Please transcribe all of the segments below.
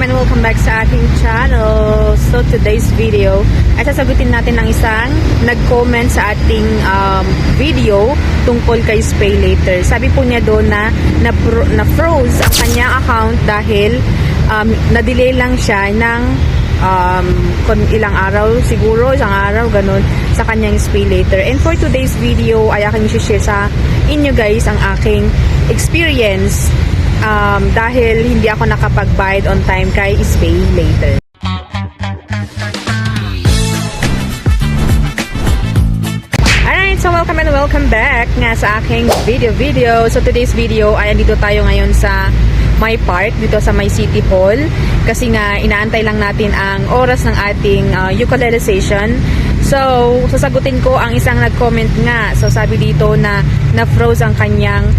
and welcome back sa aking channel. So today's video ay sasagutin natin ang isang nag-comment sa ating video tungkol kay Spay Later. Sabi po niya doon na froze ang kanyang account dahil na-delay lang siya ng ilang araw, siguro isang araw, ganun, sa kanyang Spay Later. And for today's video ay aking i-share sa inyo guys ang aking experience dahil hindi ako nakapag-bayad on time kay Spay Later. Alright, so welcome and welcome back nga sa aking video. So today's video ay andito tayo ngayon sa my park, dito sa my city hall, kasi nga inaantay lang natin ang oras ng ating ukulele session. So sasagutin ko ang isang nag-comment nga. So sabi dito na na-froze ang kanyang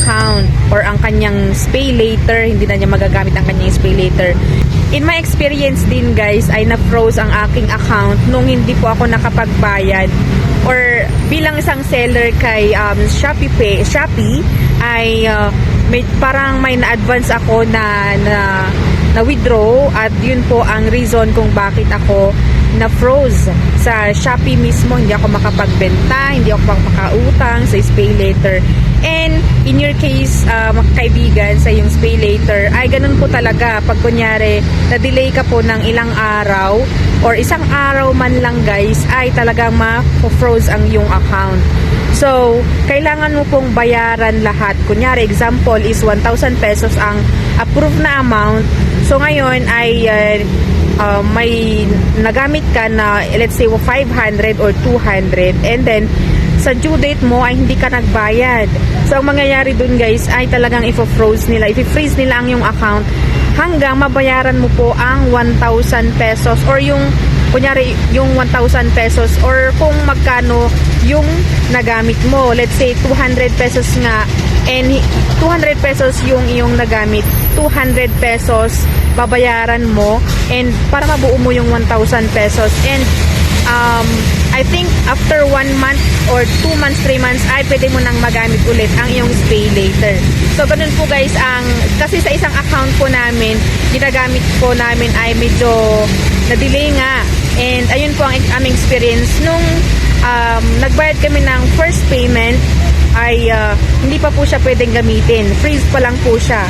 account or ang kanyang Spay Later, hindi na niya magagamit ang kanyang Spay Later. In my experience din guys ay na-froze ang aking account nung hindi po ako nakapagbayad or bilang isang seller kay Shopee ay parang may na-advance ako na withdraw, at yun po ang reason kung bakit ako na-froze sa Shopee mismo. Hindi ako makapagbenta, hindi ako makautang sa Spay Later. And in your case, kaibigan, sa yung Spay Later ay ganun po talaga. Pag kunyari na-delay ka po ng ilang araw or isang araw man lang guys, ay talagang ma-froze ang iyong account. So kailangan mo pong bayaran lahat. Kunyari example is 1,000 pesos ang approved na amount. So ngayon ay may nagamit ka na, let's say 500 or 200, and then sa due date mo ay hindi ka nagbayad. So ang mangyayari dun guys ay talagang i-freeze nila ang yung account hanggang mabayaran mo po ang 1,000 pesos or yung kunyari yung 1,000 pesos or kung magkano yung nagamit mo. Let's say 200 pesos nga, and 200 pesos yung iyong nagamit, 200 pesos babayaran mo, and para mabuo mo yung 1,000 pesos. And I think after 1 month or 2 months, 3 months ay pwede mo nang magamit ulit ang iyong Spay Later. So ganun po guys, kasi sa isang account po namin, ginagamit po namin ay medyo na-delay nga. And ayun po ang aming experience nung nagbayad kami ng first payment ay hindi pa po siya pwedeng gamitin. Freeze pa lang po siya.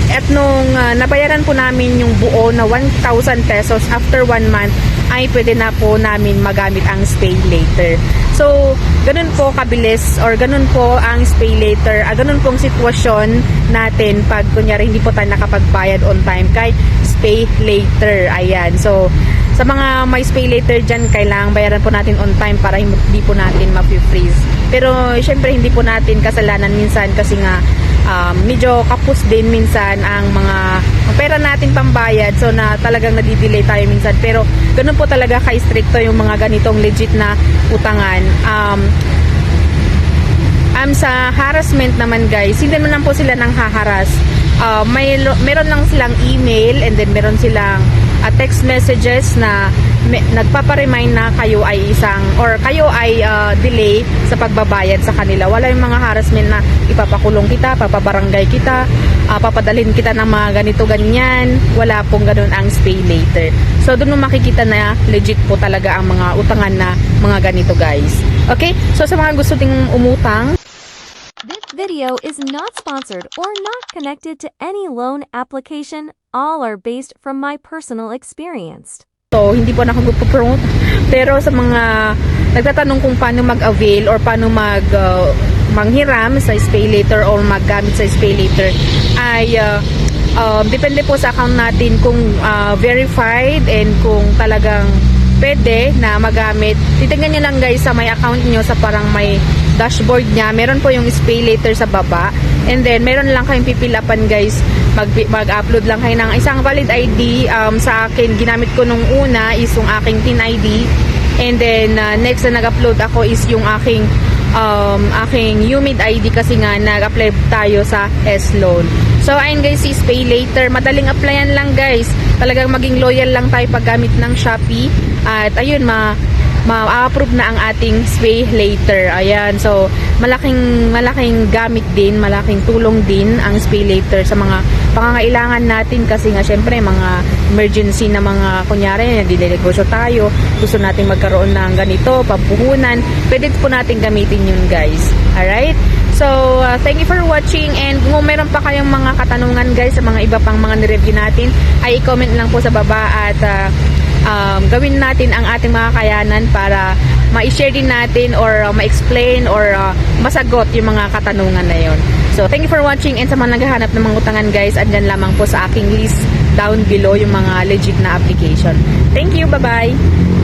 At nung nabayaran po namin yung buo na 1,000 pesos after 1 month, ay pwede na po namin magamit ang Spay Later. So, ganun po kabilis or ganun po ang Spay Later. Ganun pong sitwasyon natin pag kunyari hindi po tayo nakapagbayad on time kay Spay Later. Ayan. So, sa mga may Spay Later dyan, kailangan bayaran po natin on time para hindi po natin ma-freeze. Pero, syempre, hindi po natin kasalanan minsan kasi nga medyo kapos din minsan ang mga pera natin pambayad, so na talagang nadidelay tayo minsan. Pero ganun po talaga ka-stricto yung mga ganitong legit na utangan. Sa harassment naman guys, hindi naman po sila nang haharas. Meron lang silang email, and then meron silang text messages na nagpaparemind na kayo ay delay sa pagbabayad sa kanila. Wala yung mga harassment na ipapakulong kita, papabarangay kita, papadalhin kita ng mga ganito ganyan. Wala pong ganun ang Spay Later. So doon mo makikita na legit po talaga ang mga utangan na mga ganito guys. Okay? So sa mga gusto ding umutang, this video is not sponsored or not connected to any loan application. All are based from my personal experience. so hindi po na ako magpo-promote. Pero sa mga nagtatanong kung paano mag-avail or paano manghiram sa Spay Later or maggamit sa Spay Later, ay depende po sa account natin kung verified and kung talagang pwede na magamit. Titingnan nyo lang guys sa my account nyo, sa parang may dashboard niya, meron po yung Spay Later sa baba, and then meron lang kayong pipilapan guys. Mag-upload lang kayo ng isang valid ID. Sa akin, ginamit ko nung una is yung aking TIN ID, and then next na nag-upload ako is yung aking UMID ID kasi nga nag-apply tayo sa S-Loan. So ayun guys, si Spay Later, madaling applyan lang guys. Talagang maging loyal lang tayo paggamit ng Shopee, at ayun, ma-approve na ang ating Spay Later. Ayan, so malaking gamit din, malaking tulong din ang Spay Later sa mga pangangailangan natin kasi nga syempre mga emergency na mga kunyari, negosyo tayo, gusto natin magkaroon ng ganito, pampuhunan, pwede po natin gamitin yun guys. Alright? So, thank you for watching and kung meron pa kayong mga katanungan guys sa mga iba pang mga nireview natin, ay i-comment lang po sa baba at gawin natin ang ating mga kakayanan para ma-share din natin or ma-explain or masagot yung mga katanungan na yon. So, thank you for watching and sa mga naghahanap ng mga utangan guys, andyan lamang po sa aking list down below yung mga legit na application. Thank you, bye-bye!